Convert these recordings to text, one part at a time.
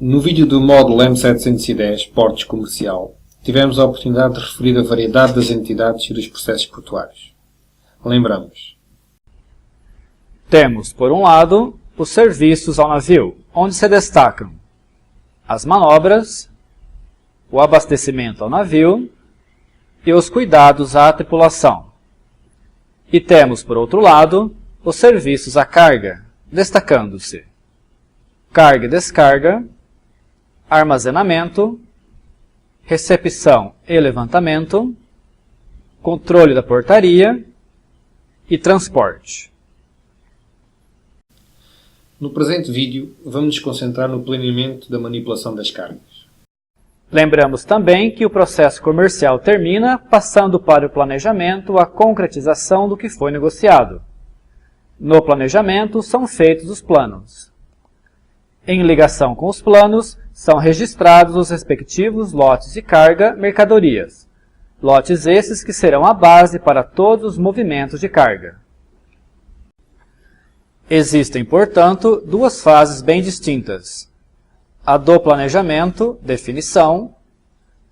No vídeo do módulo M710, Portos Comercial, tivemos a oportunidade de referir a variedade das entidades e dos processos portuários. Lembramos. Temos, por um lado, os serviços ao navio, onde se destacam as manobras, o abastecimento ao navio e os cuidados à tripulação. E temos, por outro lado, os serviços à carga, destacando-se carga e descarga, armazenamento, recepção e levantamento, controle da portaria e transporte. No presente vídeo, vamos nos concentrar no planeamento da manipulação das cargas. Lembramos também que o processo comercial termina passando para o planejamento a concretização do que foi negociado. No planejamento são feitos os planos. Em ligação com os planos, são registrados os respectivos lotes de carga, mercadorias. Lotes esses que serão a base para todos os movimentos de carga. Existem, portanto, duas fases bem distintas. A do planejamento, definição,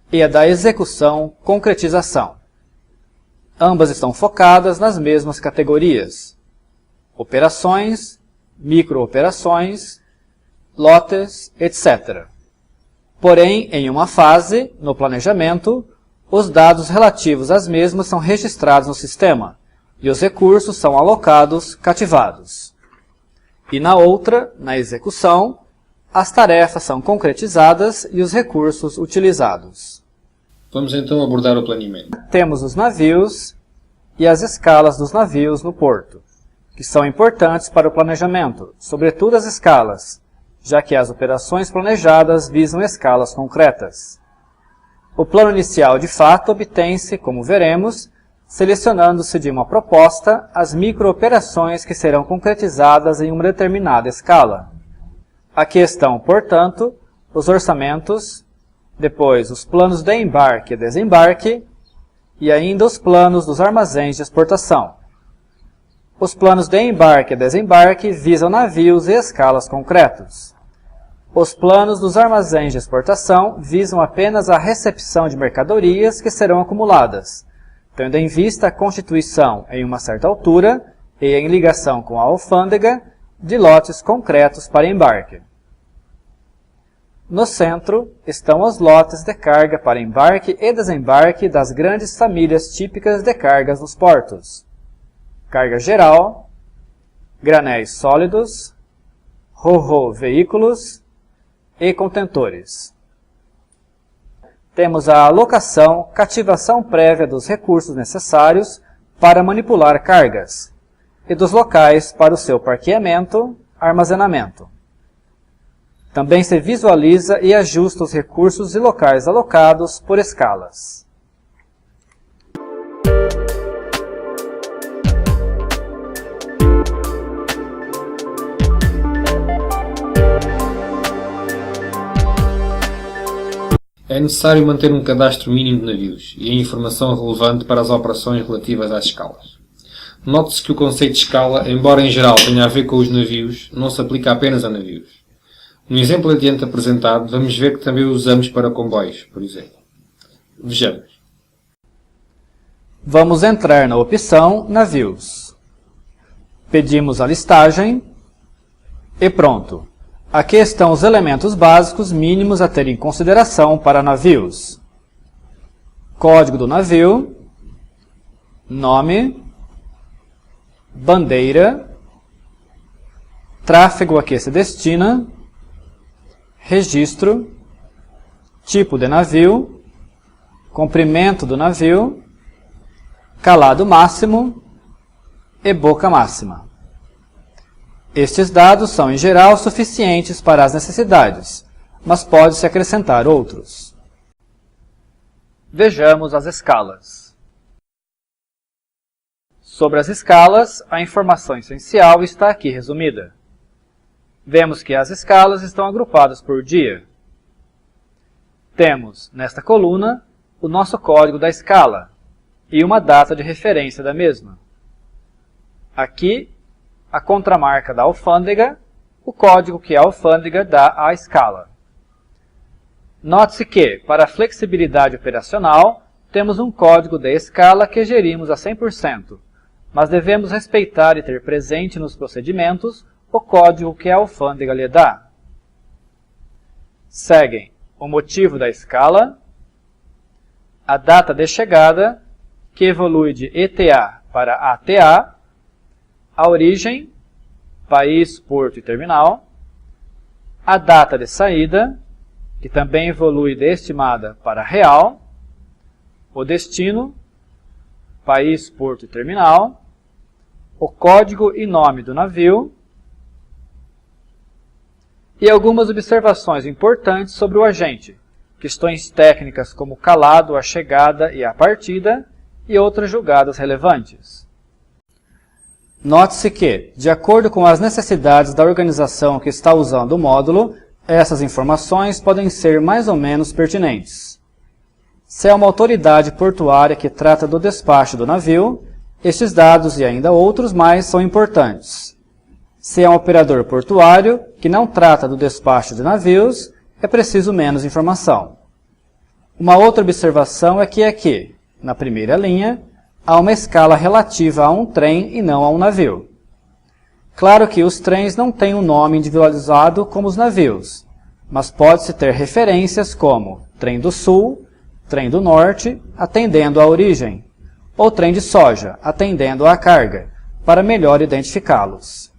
e a da execução, concretização. Ambas estão focadas nas mesmas categorias: operações, microoperações, lotes, etc. Porém, em uma fase, no planejamento, os dados relativos às mesmas são registrados no sistema e os recursos são alocados, cativados. E na outra, na execução, as tarefas são concretizadas e os recursos utilizados. Vamos então abordar o planeamento. Temos os navios e as escalas dos navios no porto, que são importantes para o planejamento, sobretudo as escalas, já que as operações planejadas visam escalas concretas. O plano inicial de fato obtém-se, como veremos, selecionando-se de uma proposta as microoperações que serão concretizadas em uma determinada escala. Aqui estão, portanto, os orçamentos, depois os planos de embarque e desembarque, e ainda os planos dos armazéns de exportação. Os planos de embarque e desembarque visam navios e escalas concretos. Os planos dos armazéns de exportação visam apenas a recepção de mercadorias que serão acumuladas, tendo em vista a constituição, em uma certa altura, e em ligação com a alfândega, de lotes concretos para embarque. No centro estão os lotes de carga para embarque e desembarque das grandes famílias típicas de cargas nos portos: carga geral, granéis sólidos, ro-ro veículos e contentores. Temos a alocação, cativação prévia dos recursos necessários para manipular cargas e dos locais para o seu parqueamento, armazenamento. Também se visualiza e ajusta os recursos e locais alocados por escalas. É necessário manter um cadastro mínimo de navios e a informação relevante para as operações relativas às escalas. Note-se que o conceito de escala, embora em geral tenha a ver com os navios, não se aplica apenas a navios. No exemplo adiante apresentado, vamos ver que também o usamos para comboios, por exemplo. Vejamos. Vamos entrar na opção Navios. Pedimos a listagem e pronto. Aqui estão os elementos básicos mínimos a ter em consideração para navios: código do navio, nome, bandeira, tráfego a que se destina, registro, tipo de navio, comprimento do navio, calado máximo e boca máxima. Estes dados são, em geral, suficientes para as necessidades, mas pode-se acrescentar outros. Vejamos as escalas. Sobre as escalas, a informação essencial está aqui resumida. Vemos que as escalas estão agrupadas por dia. Temos, nesta coluna, o nosso código da escala e uma data de referência da mesma. Aqui, a contramarca da alfândega, o código que a alfândega dá à escala. Note-se que, para a flexibilidade operacional, temos um código de escala que gerimos a 100%, mas devemos respeitar e ter presente nos procedimentos o código que a alfândega lhe dá. Seguem o motivo da escala, a data de chegada, que evolui de ETA para ATA, a origem, país, porto e terminal, a data de saída, que também evolui de estimada para real, o destino, país, porto e terminal, o código e nome do navio, e algumas observações importantes sobre o agente, questões técnicas como o calado, a chegada e a partida, e outras julgadas relevantes. Note-se que, de acordo com as necessidades da organização que está usando o módulo, essas informações podem ser mais ou menos pertinentes. Se é uma autoridade portuária que trata do despacho do navio, estes dados e ainda outros mais são importantes. Se é um operador portuário que não trata do despacho de navios, é preciso menos informação. Uma outra observação é que aqui, na primeira linha, há uma escala relativa a um trem e não a um navio. Claro que os trens não têm um nome individualizado como os navios, mas pode-se ter referências como trem do sul, trem do norte, atendendo à origem, ou trem de soja, atendendo à carga, para melhor identificá-los.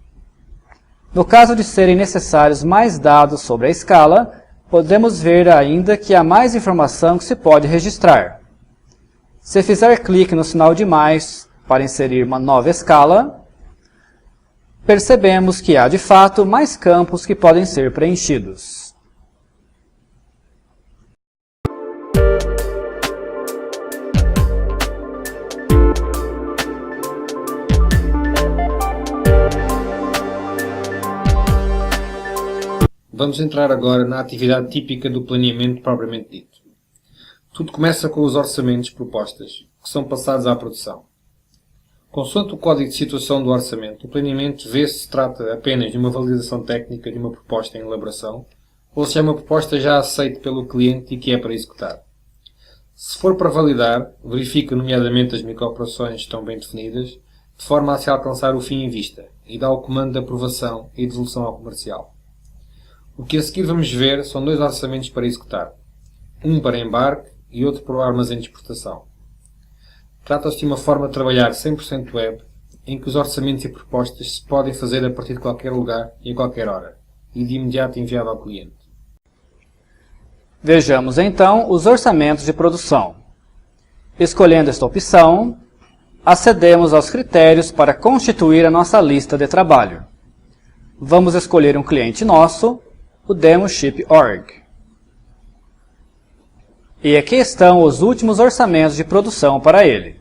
No caso de serem necessários mais dados sobre a escala, podemos ver ainda que há mais informação que se pode registrar. Se fizer clique no sinal de mais para inserir uma nova escala, percebemos que há de fato mais campos que podem ser preenchidos. Vamos entrar agora na atividade típica do planeamento propriamente dito. Tudo começa com os orçamentos propostas, que são passados à produção. Consoante o código de situação do orçamento, o planeamento vê se trata apenas de uma validação técnica de uma proposta em elaboração, ou se é uma proposta já aceita pelo cliente e que é para executar. Se for para validar, verifica nomeadamente as microoperações estão bem definidas, de forma a se alcançar o fim em vista, e dá o comando de aprovação e devolução ao comercial. O que a seguir vamos ver são dois orçamentos para executar, um para embarque e outro para o armazém de exportação. Trata-se de uma forma de trabalhar 100% web, em que os orçamentos e propostas se podem fazer a partir de qualquer lugar e a qualquer hora, e de imediato enviado ao cliente. Vejamos então os orçamentos de produção. Escolhendo esta opção, acedemos aos critérios para constituir a nossa lista de trabalho. Vamos escolher um cliente nosso, o DemoShip.org. E aqui estão os últimos orçamentos de produção para ele.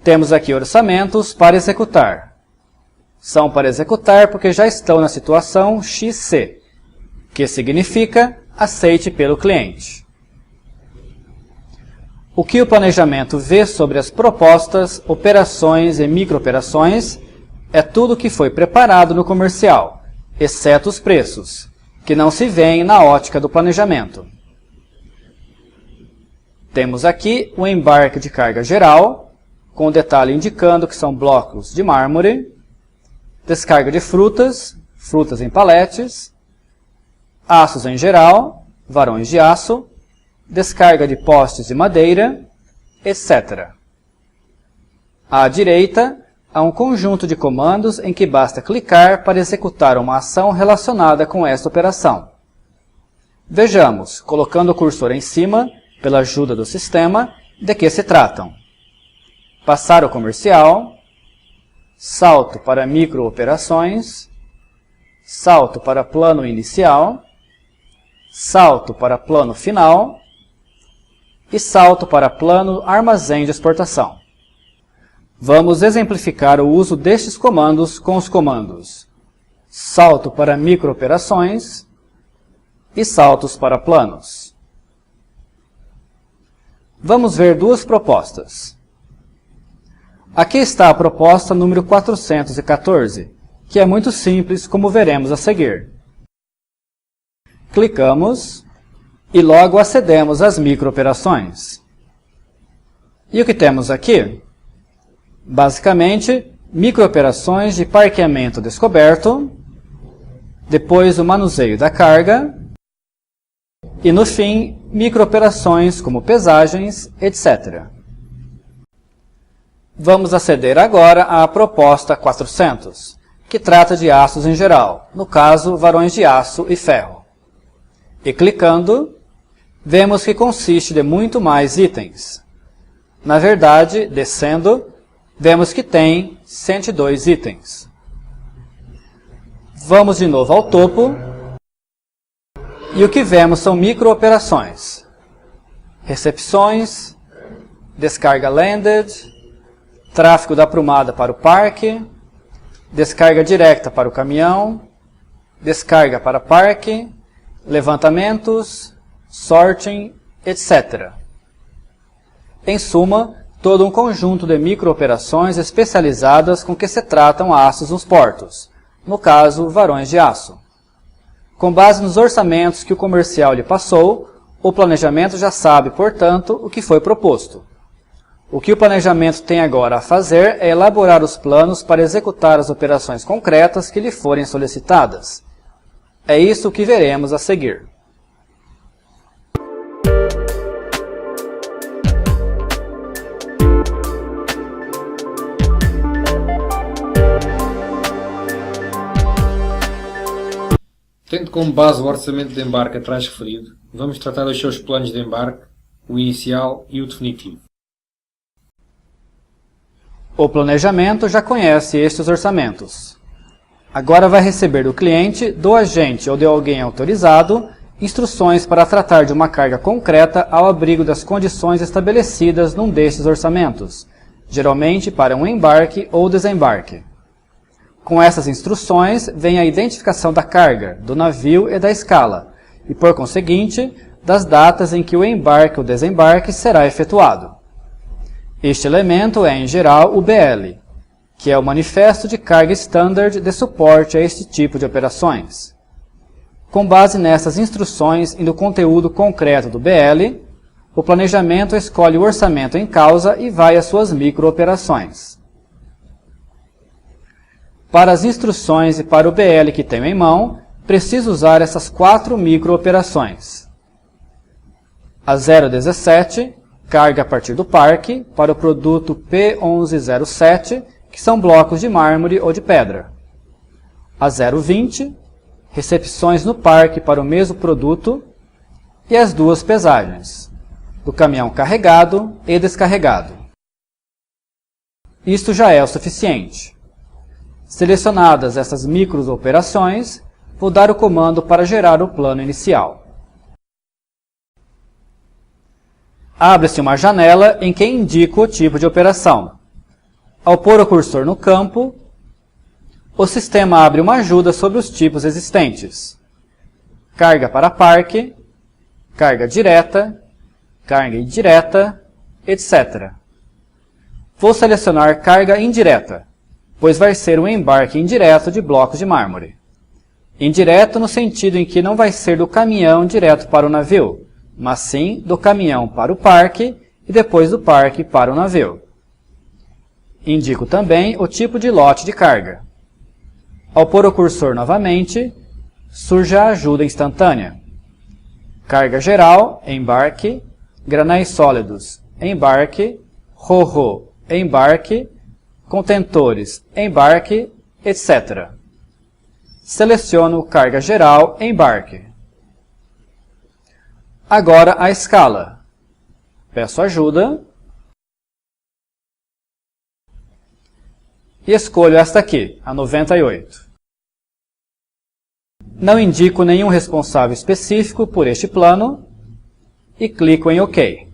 Temos aqui orçamentos para executar. São para executar porque já estão na situação XC, que significa aceite pelo cliente. O que o planejamento vê sobre as propostas, operações e microoperações é tudo que foi preparado no comercial, exceto os preços, que não se veem na ótica do planejamento. Temos aqui o embarque de carga geral, com o detalhe indicando que são blocos de mármore, descarga de frutas, frutas em paletes, aços em geral, varões de aço, descarga de postes de madeira, etc. À direita, há um conjunto de comandos em que basta clicar para executar uma ação relacionada com esta operação. Vejamos, colocando o cursor em cima, pela ajuda do sistema, de que se tratam. Passar o comercial, salto para microoperações, salto para plano inicial, salto para plano final e salto para plano armazém de exportação. Vamos exemplificar o uso destes comandos com os comandos salto para microoperações e saltos para planos. Vamos ver duas propostas. Aqui está a proposta número 414, que é muito simples, como veremos a seguir. Clicamos e logo acedemos às microoperações. E o que temos aqui? Basicamente, microoperações de parqueamento descoberto, depois o manuseio da carga, e no fim, microoperações como pesagens, etc. Vamos aceder agora à proposta 400, que trata de aços em geral, no caso, varões de aço e ferro. E clicando, vemos que consiste de muito mais itens. Na verdade, descendo, vemos que tem 102 itens. Vamos de novo ao topo, e o que vemos são microoperações. Recepções, descarga landed, tráfego da aprumada para o parque, descarga direta para o caminhão, descarga para parque, levantamentos, sorting, etc. Em suma, todo um conjunto de microoperações especializadas com que se tratam aços nos portos, no caso, varões de aço. Com base nos orçamentos que o comercial lhe passou, o planejamento já sabe, portanto, o que foi proposto. O que o planejamento tem agora a fazer é elaborar os planos para executar as operações concretas que lhe forem solicitadas. É isso que veremos a seguir. Tendo como base o orçamento de embarque atrás referido, vamos tratar dos seus planos de embarque, o inicial e o definitivo. O planejamento já conhece estes orçamentos. Agora vai receber do cliente, do agente ou de alguém autorizado, instruções para tratar de uma carga concreta ao abrigo das condições estabelecidas num destes orçamentos, geralmente para um embarque ou desembarque. Com essas instruções vem a identificação da carga, do navio e da escala, e por conseguinte, das datas em que o embarque ou desembarque será efetuado. Este elemento é, em geral, o BL, que é o Manifesto de Carga Standard de suporte a este tipo de operações. Com base nessas instruções e no conteúdo concreto do BL, o planejamento escolhe o orçamento em causa e vai às suas microoperações. Para as instruções e para o BL que tenho em mão, preciso usar essas 4 microoperações. A 017, carga a partir do parque, para o produto P1107, que são blocos de mármore ou de pedra. A 020, recepções no parque para o mesmo produto. E as 2 pesagens, do caminhão carregado e descarregado. Isto já é o suficiente. Selecionadas essas microoperações, vou dar o comando para gerar o plano inicial. Abre-se uma janela em que indico o tipo de operação. Ao pôr o cursor no campo, o sistema abre uma ajuda sobre os tipos existentes. Carga para parque, carga direta, carga indireta, etc. Vou selecionar carga indireta, pois vai ser um embarque indireto de blocos de mármore. Indireto no sentido em que não vai ser do caminhão direto para o navio, mas sim do caminhão para o parque e depois do parque para o navio. Indico também o tipo de lote de carga. Ao pôr o cursor novamente, surge a ajuda instantânea. Carga geral, embarque, granéis sólidos, embarque, ro-ro, embarque, contentores, embarque, etc. Seleciono carga geral, embarque. Agora a escala. Peço ajuda. E escolho esta aqui, a 98. Não indico nenhum responsável específico por este plano e clico em OK.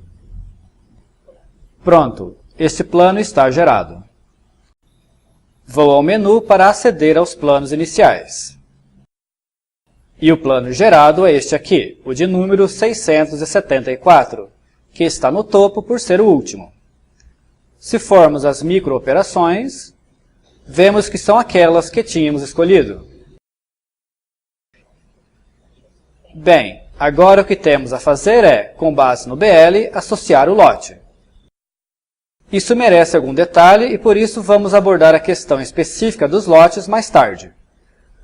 Pronto, este plano está gerado. Vou ao menu para aceder aos planos iniciais. E o plano gerado é este aqui, o de número 674, que está no topo por ser o último. Se formos às microoperações, vemos que são aquelas que tínhamos escolhido. Bem, agora o que temos a fazer é, com base no BL, associar o lote. Isso merece algum detalhe e por isso vamos abordar a questão específica dos lotes mais tarde.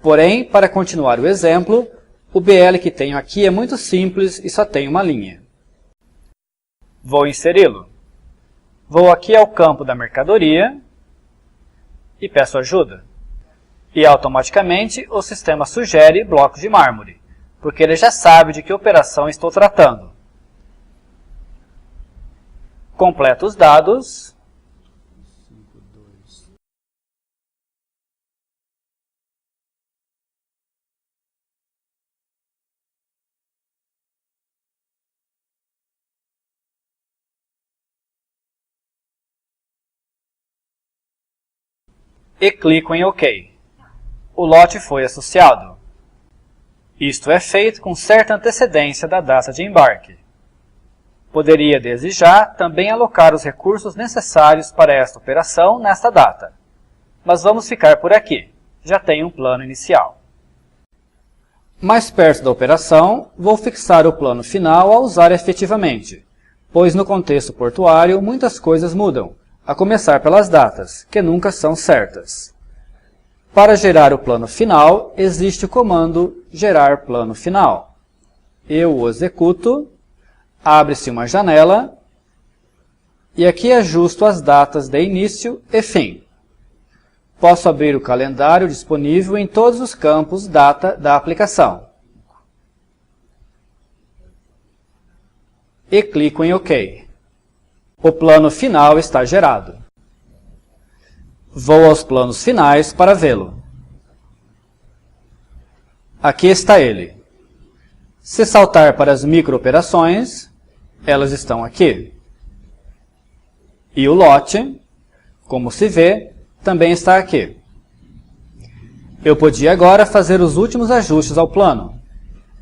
Porém, para continuar o exemplo, o BL que tenho aqui é muito simples e só tem uma linha. Vou inseri-lo. Vou aqui ao campo da mercadoria e peço ajuda. E automaticamente o sistema sugere blocos de mármore, porque ele já sabe de que operação estou tratando. Completo os dados. E clico em OK. O lote foi associado. Isto é feito com certa antecedência da data de embarque. Poderia, desde já, também alocar os recursos necessários para esta operação nesta data. Mas vamos ficar por aqui. Já tenho um plano inicial. Mais perto da operação, vou fixar o plano final a usar efetivamente, pois no contexto portuário muitas coisas mudam, a começar pelas datas, que nunca são certas. Para gerar o plano final, existe o comando gerar plano final. Eu o executo. Abre-se uma janela e aqui ajusto as datas de início e fim. Posso abrir o calendário disponível em todos os campos data da aplicação. E clico em OK. O plano final está gerado. Vou aos planos finais para vê-lo. Aqui está ele. Se saltar para as microoperações, elas estão aqui. E o lote, como se vê, também está aqui. Eu podia agora fazer os últimos ajustes ao plano.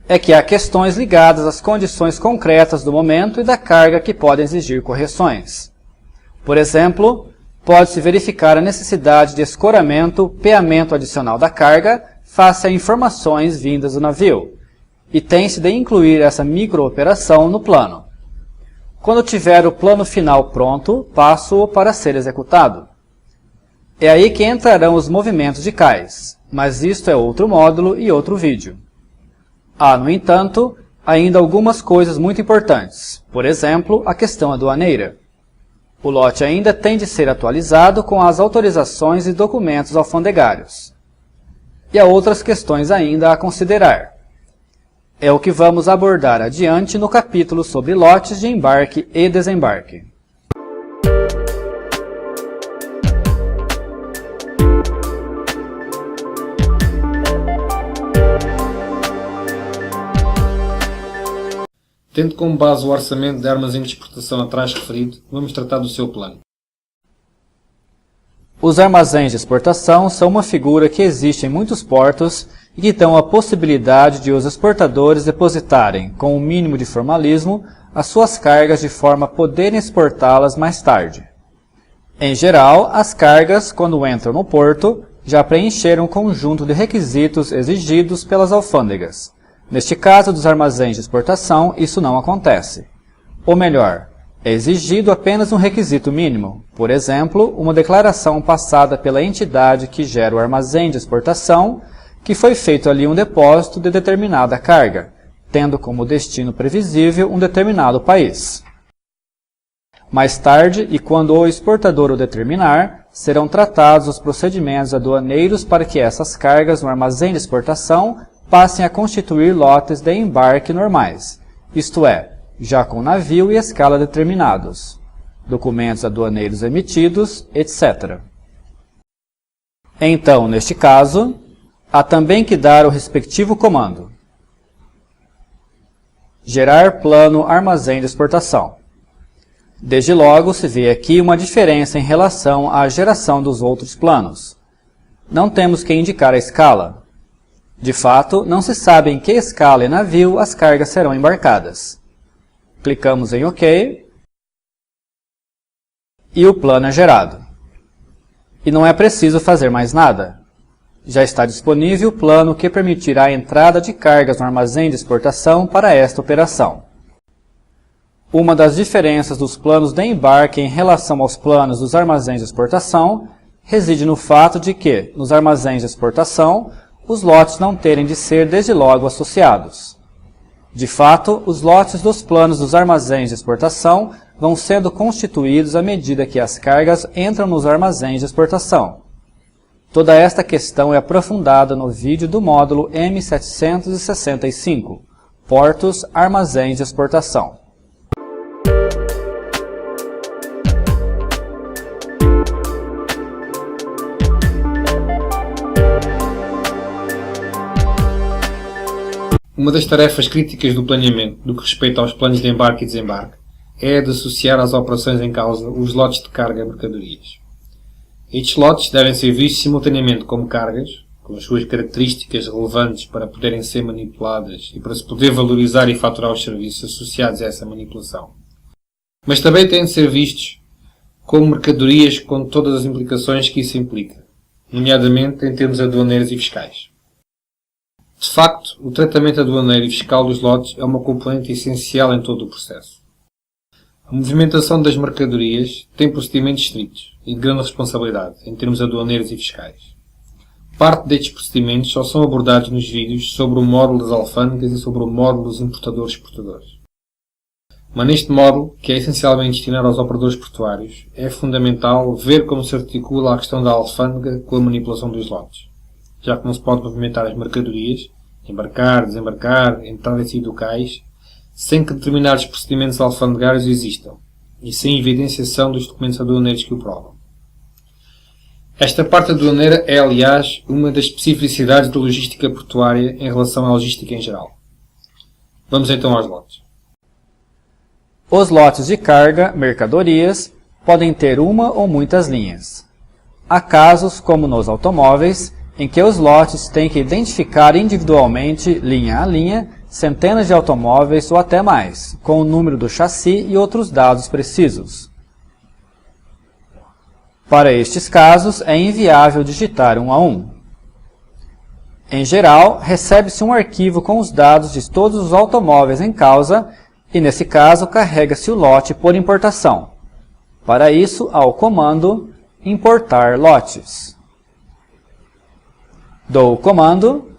É que há questões ligadas às condições concretas do momento e da carga que podem exigir correções. Por exemplo, pode-se verificar a necessidade de escoramento, peamento adicional da carga face a informações vindas do navio, e tem-se de incluir essa microoperação no plano. Quando tiver o plano final pronto, passo-o para ser executado. É aí que entrarão os movimentos de cais, mas isto é outro módulo e outro vídeo. Há, no entanto, ainda algumas coisas muito importantes, por exemplo, a questão aduaneira. O lote ainda tem de ser atualizado com as autorizações e documentos alfandegários. E há outras questões ainda a considerar. É o que vamos abordar adiante no capítulo sobre lotes de embarque e desembarque. Tendo como base o orçamento de armazém de exportação atrás referido, vamos tratar do seu plano. Os armazéns de exportação são uma figura que existe em muitos portos e que dão a possibilidade de os exportadores depositarem, com o mínimo de formalismo, as suas cargas de forma a poderem exportá-las mais tarde. Em geral, as cargas, quando entram no porto, já preencheram um conjunto de requisitos exigidos pelas alfândegas. Neste caso dos armazéns de exportação, isso não acontece. Ou melhor, é exigido apenas um requisito mínimo, por exemplo, uma declaração passada pela entidade que gera o armazém de exportação, que foi feito ali um depósito de determinada carga, tendo como destino previsível um determinado país. Mais tarde, e quando o exportador o determinar, serão tratados os procedimentos aduaneiros para que essas cargas no armazém de exportação passem a constituir lotes de embarque normais, isto é, já com navio e escala determinados, documentos aduaneiros emitidos, etc. Então, neste caso, há também que dar o respectivo comando. Gerar plano armazém de exportação. Desde logo se vê aqui uma diferença em relação à geração dos outros planos. Não temos que indicar a escala. De fato, não se sabe em que escala e navio as cargas serão embarcadas. Clicamos em OK e o plano é gerado. E não é preciso fazer mais nada. Já está disponível o plano que permitirá a entrada de cargas no armazém de exportação para esta operação. Uma das diferenças dos planos de embarque em relação aos planos dos armazéns de exportação reside no fato de que, nos armazéns de exportação, os lotes não terem de ser desde logo associados. De fato, os lotes dos planos dos armazéns de exportação vão sendo constituídos à medida que as cargas entram nos armazéns de exportação. Toda esta questão é aprofundada no vídeo do módulo M765, Portos, Armazéns de Exportação. Uma das tarefas críticas do planeamento, no que respeita aos planos de embarque e desembarque, é a de associar às operações em causa os lotes de carga e mercadorias. Estes lotes devem ser vistos simultaneamente como cargas, com as suas características relevantes para poderem ser manipuladas e para se poder valorizar e faturar os serviços associados a essa manipulação. Mas também têm de ser vistos como mercadorias com todas as implicações que isso implica, nomeadamente em termos aduaneiros e fiscais. De facto, o tratamento aduaneiro e fiscal dos lotes é uma componente essencial em todo o processo. A movimentação das mercadorias tem procedimentos estritos e de grande responsabilidade em termos aduaneiros e fiscais. Parte destes procedimentos só são abordados nos vídeos sobre o módulo das alfândegas e sobre o módulo dos importadores-exportadores. Mas neste módulo, que é essencialmente destinado aos operadores portuários, é fundamental ver como se articula a questão da alfândega com a manipulação dos lotes, já que não se pode movimentar as mercadorias, embarcar, desembarcar, entrar e sair do cais, sem que determinados procedimentos alfandegários existam, e sem evidenciação dos documentos aduaneiros que o provam. Esta parte aduaneira é, aliás, uma das especificidades da logística portuária em relação à logística em geral. Vamos então aos lotes. Os lotes de carga, mercadorias, podem ter uma ou muitas linhas. Há casos, como nos automóveis, em que os lotes têm que identificar individualmente, linha a linha, centenas de automóveis ou até mais, com o número do chassi e outros dados precisos. Para estes casos, é inviável digitar um a um. Em geral, recebe-se um arquivo com os dados de todos os automóveis em causa e, nesse caso, carrega-se o lote por importação. Para isso, há o comando importar lotes. Dou o comando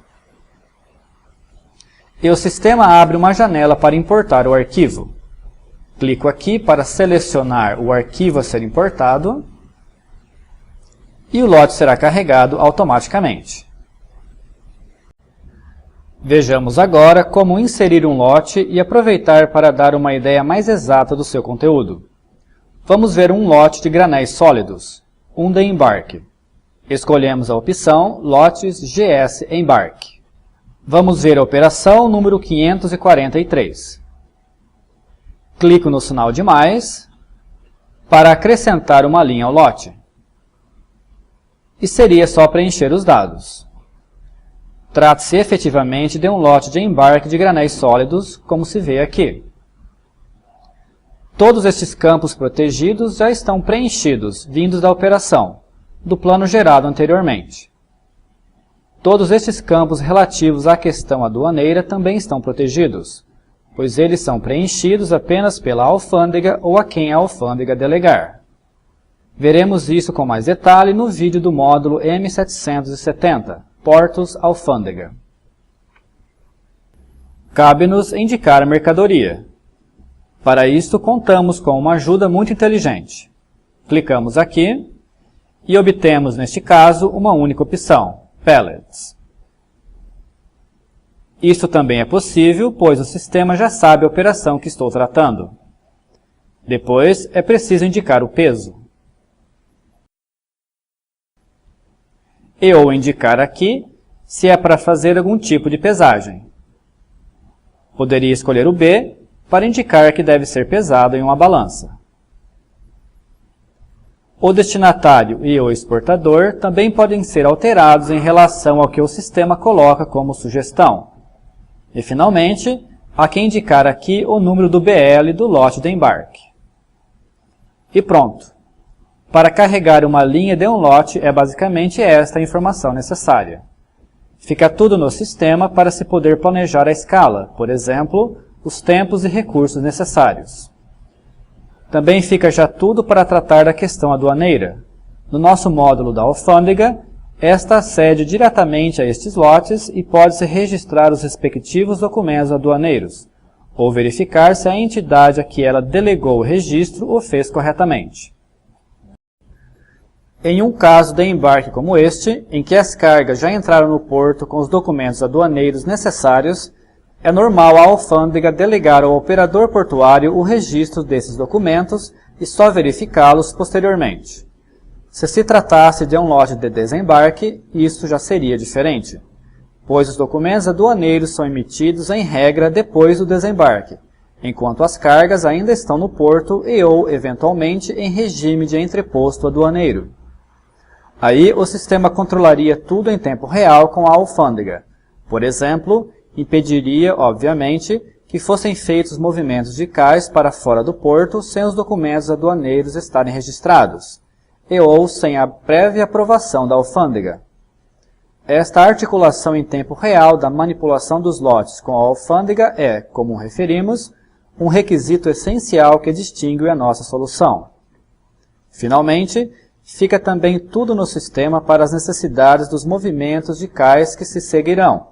e o sistema abre uma janela para importar o arquivo. Clico aqui para selecionar o arquivo a ser importado e o lote será carregado automaticamente. Vejamos agora como inserir um lote e aproveitar para dar uma ideia mais exata do seu conteúdo. Vamos ver um lote de granéis sólidos, um de embarque. Escolhemos a opção Lotes GS Embarque. Vamos ver a operação número 543. Clico no sinal de mais para acrescentar uma linha ao lote. E seria só preencher os dados. Trata-se efetivamente de um lote de embarque de granéis sólidos, como se vê aqui. Todos estes campos protegidos já estão preenchidos, vindos da operação, do plano gerado anteriormente. Todos estes campos relativos à questão aduaneira também estão protegidos, pois eles são preenchidos apenas pela alfândega ou a quem a alfândega delegar. Veremos isso com mais detalhe no vídeo do módulo M770, Portos Alfândega. Cabe-nos indicar a mercadoria. Para isto, contamos com uma ajuda muito inteligente. Clicamos aqui e obtemos, neste caso, uma única opção, Pellets. Isso também é possível, pois o sistema já sabe a operação que estou tratando. Depois, é preciso indicar o peso. Ou indicar aqui se é para fazer algum tipo de pesagem. Poderia escolher o B para indicar que deve ser pesado em uma balança. O destinatário e o exportador também podem ser alterados em relação ao que o sistema coloca como sugestão. E, finalmente, há que indicar aqui o número do BL do lote de embarque. E pronto! Para carregar uma linha de um lote é basicamente esta a informação necessária. Fica tudo no sistema para se poder planejar a escala, por exemplo, os tempos e recursos necessários. Também fica já tudo para tratar da questão aduaneira. No nosso módulo da alfândega, esta acede diretamente a estes lotes e pode-se registrar os respectivos documentos aduaneiros, ou verificar se a entidade a que ela delegou o registro o fez corretamente. Em um caso de embarque como este, em que as cargas já entraram no porto com os documentos aduaneiros necessários, é normal a alfândega delegar ao operador portuário o registro desses documentos e só verificá-los posteriormente. Se se tratasse de um lote de desembarque, isso já seria diferente, pois os documentos aduaneiros são emitidos em regra depois do desembarque, enquanto as cargas ainda estão no porto e ou, eventualmente, em regime de entreposto aduaneiro. Aí o sistema controlaria tudo em tempo real com a alfândega. Por exemplo, impediria, obviamente, que fossem feitos movimentos de cais para fora do porto sem os documentos aduaneiros estarem registrados, e ou sem a prévia aprovação da alfândega. Esta articulação em tempo real da manipulação dos lotes com a alfândega é, como referimos, um requisito essencial que distingue a nossa solução. Finalmente, fica também tudo no sistema para as necessidades dos movimentos de cais que se seguirão,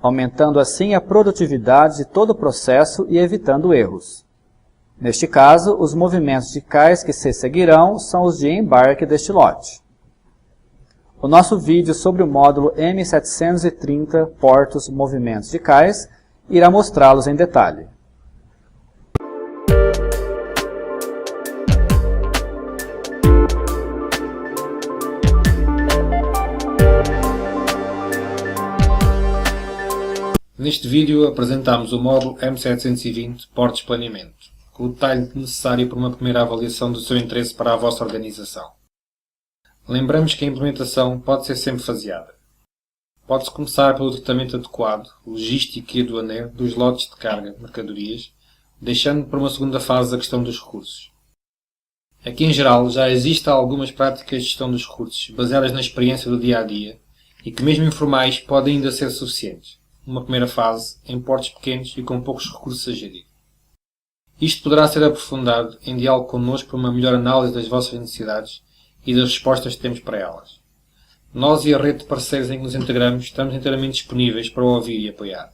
aumentando assim a produtividade de todo o processo e evitando erros. Neste caso, os movimentos de cais que se seguirão são os de embarque deste lote. O nosso vídeo sobre o módulo M730 Portos Movimentos de Cais irá mostrá-los em detalhe. Neste vídeo apresentamos o módulo M720 Portos Planeamento, com o detalhe necessário para uma primeira avaliação do seu interesse para a vossa organização. Lembramos que a implementação pode ser sempre faseada. Pode-se começar pelo tratamento adequado, logístico e aduaneiro dos lotes de carga de mercadorias, deixando para uma segunda fase a questão dos recursos. Aqui em geral já existem algumas práticas de gestão dos recursos, baseadas na experiência do dia a dia, e que mesmo informais podem ainda ser suficientes, numa primeira fase, em portos pequenos e com poucos recursos a gerir. Isto poderá ser aprofundado em diálogo connosco para uma melhor análise das vossas necessidades e das respostas que temos para elas. Nós e a rede de parceiros em que nos integramos estamos inteiramente disponíveis para ouvir e apoiar.